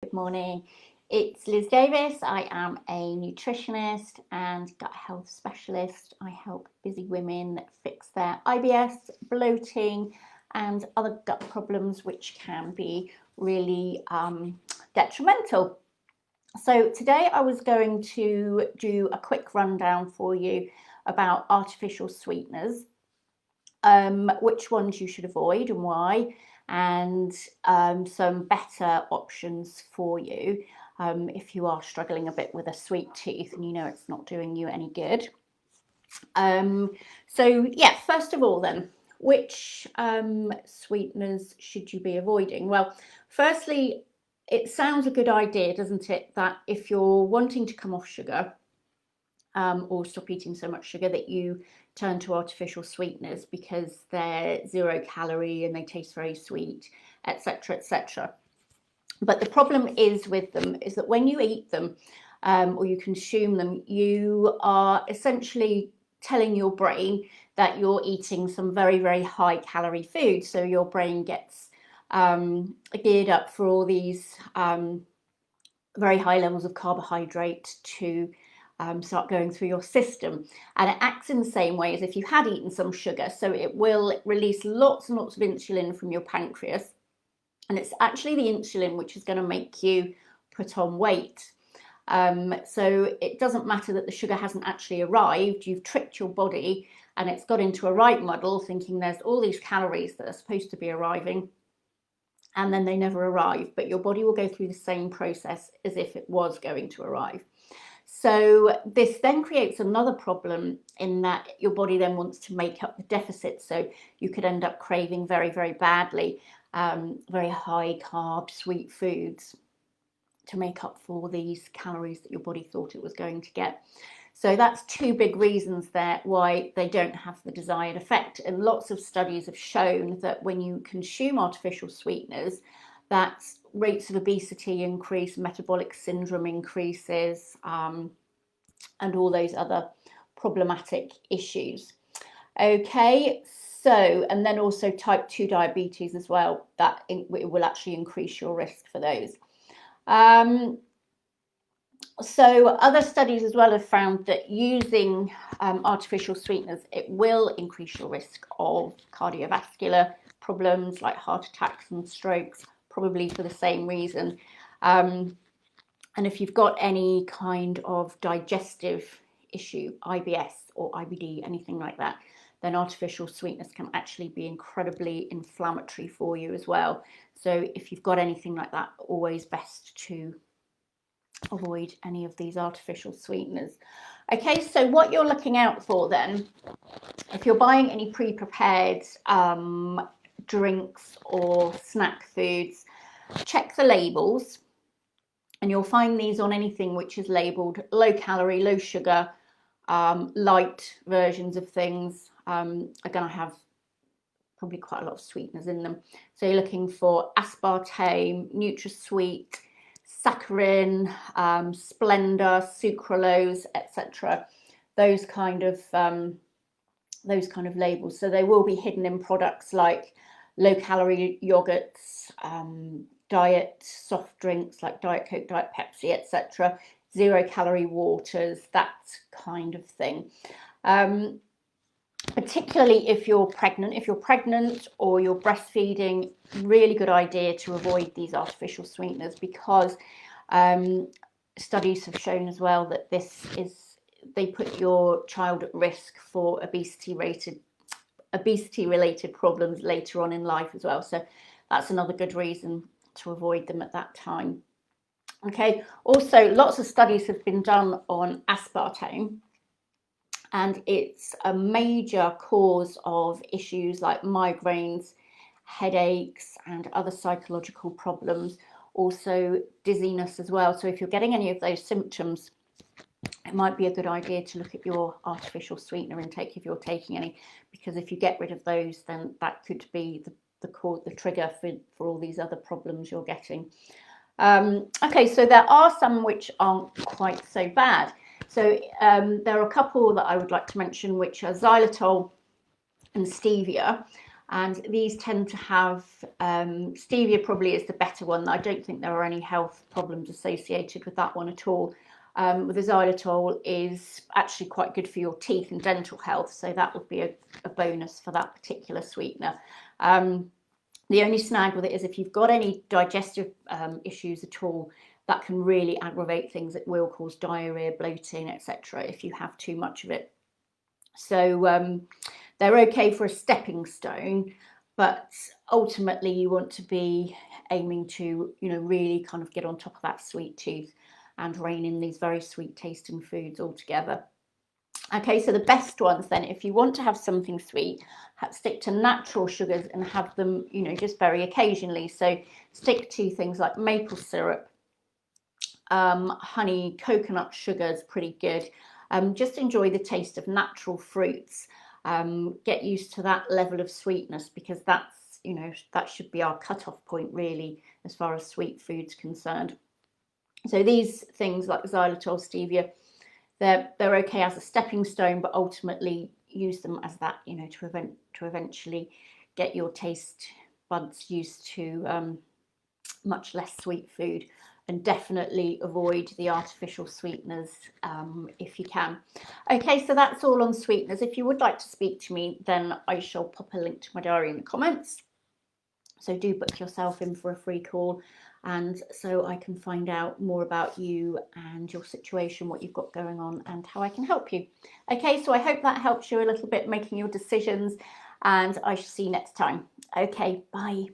Good morning. It's Liz Davis. I am a nutritionist and gut health specialist. I help busy women fix their IBS, bloating, and other gut problems which can be really detrimental. So today I was going to do a quick rundown for you about artificial sweeteners, which ones you should avoid and why, and some better options for you if you are struggling a bit with a sweet tooth and you know it's not doing you any good. So yeah, first of all then, which sweeteners should you be avoiding? Well, firstly, it sounds a good idea, doesn't it, that if you're wanting to come off sugar or stop eating so much sugar, that you turn to artificial sweeteners because they're 0 calorie and they taste very sweet, etc., etc. But the problem is with them is that when you eat them or you consume them, you are essentially telling your brain that you're eating some very, very high calorie food. So your brain gets geared up for all these very high levels of carbohydrate to start going through your system, and it acts in the same way as if you had eaten some sugar. So it will release lots and lots of insulin from your pancreas, and it's actually the insulin which is going to make you put on weight. So it doesn't matter that the sugar hasn't actually arrived. You've tricked your body and it's got into a right muddle thinking there's all these calories that are supposed to be arriving, and then they never arrive, but your body will go through the same process as if it was going to arrive. So this then creates another problem in that your body then wants to make up the deficit. So you could end up craving very, very badly very high carb, sweet foods to make up for these calories that your body thought it was going to get. So that's two big reasons there why they don't have the desired effect. And lots of studies have shown that when you consume artificial sweeteners, that rates of obesity increase, metabolic syndrome increases, and all those other problematic issues. Okay, so, and then also type 2 diabetes as well, that it will actually increase your risk for those. So other studies as well have found that using artificial sweeteners, it will increase your risk of cardiovascular problems like heart attacks and strokes, probably for the same reason. And if you've got any kind of digestive issue, IBS or IBD, anything like that, then artificial sweeteners can actually be incredibly inflammatory for you as well. So if you've got anything like that, always best to avoid any of these artificial sweeteners. Okay, so what you're looking out for then, if you're buying any pre-prepared drinks or snack foods, check the labels, and you'll find these on anything which is labelled low calorie, low sugar, light versions of things are going to have probably quite a lot of sweeteners in them. So you're looking for aspartame, NutraSweet, saccharin, Splenda, sucralose, etc. Those kind of labels. So they will be hidden in products like low-calorie yogurts, diet soft drinks like Diet Coke, Diet Pepsi, etc. 0-calorie waters, that kind of thing. Particularly if you're pregnant or you're breastfeeding, really good idea to avoid these artificial sweeteners, because studies have shown as well that they put your child at risk for obesity related problems later on in life as well. So that's another good reason to avoid them at that time. Okay, also lots of studies have been done on aspartame, and it's a major cause of issues like migraines, headaches, and other psychological problems, also dizziness as well. So if you're getting any of those symptoms, it might be a good idea to look at your artificial sweetener intake if you're taking any, because if you get rid of those, then that could be the trigger for all these other problems you're getting. Okay, so there are some which aren't quite so bad. So there are a couple that I would like to mention, which are xylitol and stevia. And these tend to have, stevia probably is the better one. I don't think there are any health problems associated with that one at all. The xylitol is actually quite good for your teeth and dental health, so that would be a bonus for that particular sweetener. The only snag with it is if you've got any digestive issues at all, that can really aggravate things. It will cause diarrhea, bloating, etc. if you have too much of it. So they're okay for a stepping stone, but ultimately you want to be aiming to, really kind of get on top of that sweet tooth and rein in these very sweet tasting foods altogether. Okay, so the best ones then, if you want to have something sweet, stick to natural sugars and have them, just very occasionally. So stick to things like maple syrup, honey, coconut sugar is pretty good. Just enjoy the taste of natural fruits. Get used to that level of sweetness, because that's, that should be our cutoff point really as far as sweet food's concerned. So these things like xylitol, stevia, they're okay as a stepping stone, but ultimately use them as that, to eventually get your taste buds used to much less sweet food, and definitely avoid the artificial sweeteners if you can. Okay, so that's all on sweeteners. If you would like to speak to me, then I shall pop a link to my diary in the comments. So do book yourself in for a free call, and so I can find out more about you and your situation, what you've got going on, and how I can help you. Okay, so I hope that helps you a little bit making your decisions, and I shall see you next time. Okay, bye.